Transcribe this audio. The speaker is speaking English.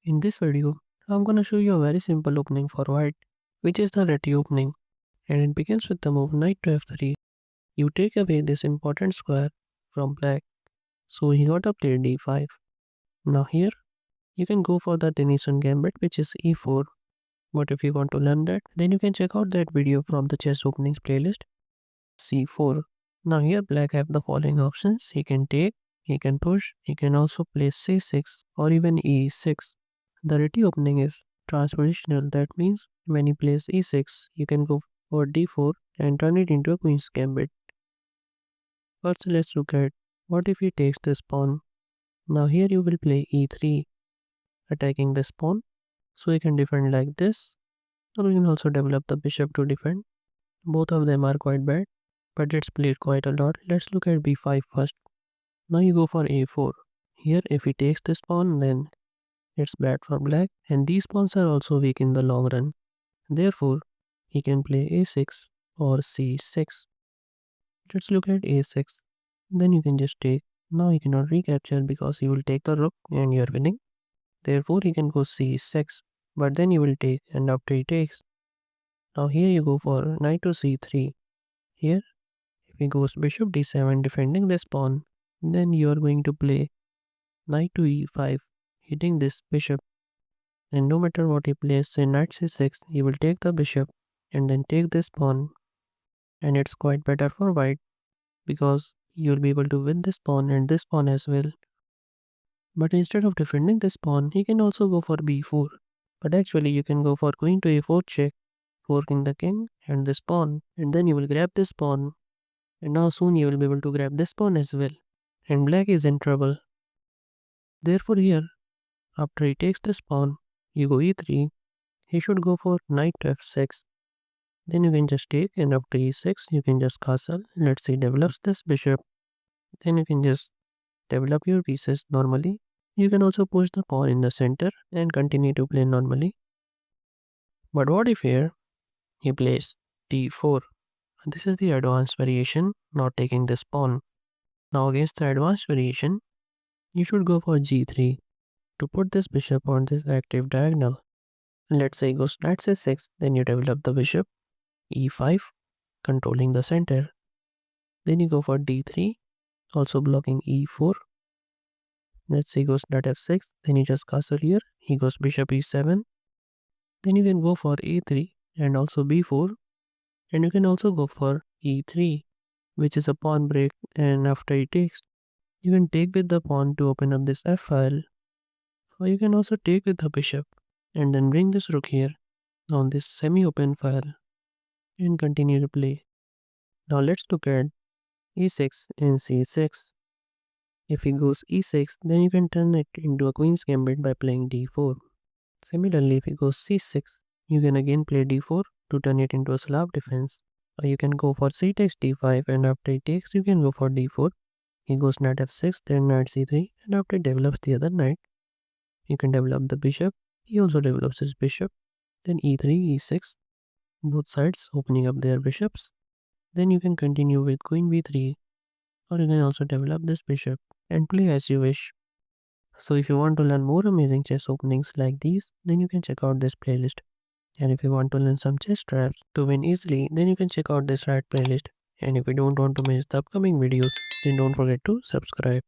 In this video, I'm gonna show you a very simple opening for white, which is the Reti opening, and it begins with the move knight to f3. You take away this important square from black, so he got to play d5. Now here, you can go for the Denison gambit, which is e4, but if you want to learn that, then you can check out that video from the chess openings playlist, c4. Now here black have the following options: he can take, he can push, he can also play c6 or even e6. The Reti opening is transpositional, that means when he plays e6, you can go for d4 and turn it into a queen's gambit. First let's look at what if he takes this pawn. Now here you will play e3, attacking this pawn, so you can defend like this, or you can also develop the bishop to defend. Both of them are quite bad, but it's played quite a lot. Let's look at b5 first. Now you go for a4. Here if he takes this pawn, then it's bad for black, and these pawns are also weak in the long run. Therefore, he can play a6 or c6. Let's look at a6. Then you can just take. Now he cannot recapture because he will take the rook and you're winning. Therefore, he can go c6. But then you will take, and after he takes. Now here you go for knight to c3. Here, if he goes bishop d7 defending this pawn, then you are going to play knight to e5, hitting this bishop. And no matter what he plays, say knight c6, he will take the bishop and then take this pawn, and it's quite better for white because you'll be able to win this pawn and this pawn as well. But instead of defending this pawn, he can also go for b4. But actually you can go for queen to a4 check, forking the king and this pawn, and then you will grab this pawn, and now soon you will be able to grab this pawn as well, and black is in trouble. Therefore here, after he takes this pawn, you go e3, he should go for knight to f6. Then you can just take, and after e6 you can just castle. Let's say develops this bishop. Then you can just develop your pieces normally. You can also push the pawn in the center and continue to play normally. But what if here he plays d4? This is the advanced variation, not taking this pawn. Now against the advanced variation, you should go for g3 to put this bishop on this active diagonal. Let's say he goes knight c6, then you develop the bishop, e5, controlling the center. Then you go for d3, also blocking e4. Let's say he goes knight f6, then you just castle here. He goes bishop e7. Then you can go for a3 and also b4. And you can also go for e3, which is a pawn break, and after he takes, you can take with the pawn to open up this f file. Or you can also take with the bishop and then bring this rook here on this semi-open file and continue to play. Now let's look at e6 and c6. If he goes e6, then you can turn it into a queen's gambit by playing d4. Similarly, if he goes c6, you can again play d4 to turn it into a Slav defense. Or you can go for c takes d5, and after he takes, you can go for d4. He goes knight f6, then knight c3, and after it develops the other knight, you can develop the bishop. He also develops his bishop. Then e3, e6, both sides opening up their bishops. Then you can continue with queen b3, or you can also develop this bishop and play as you wish. So if you want to learn more amazing chess openings like these, then you can check out this playlist. And if you want to learn some chess traps to win easily, then you can check out this right playlist. And if you don't want to miss the upcoming videos, then don't forget to subscribe.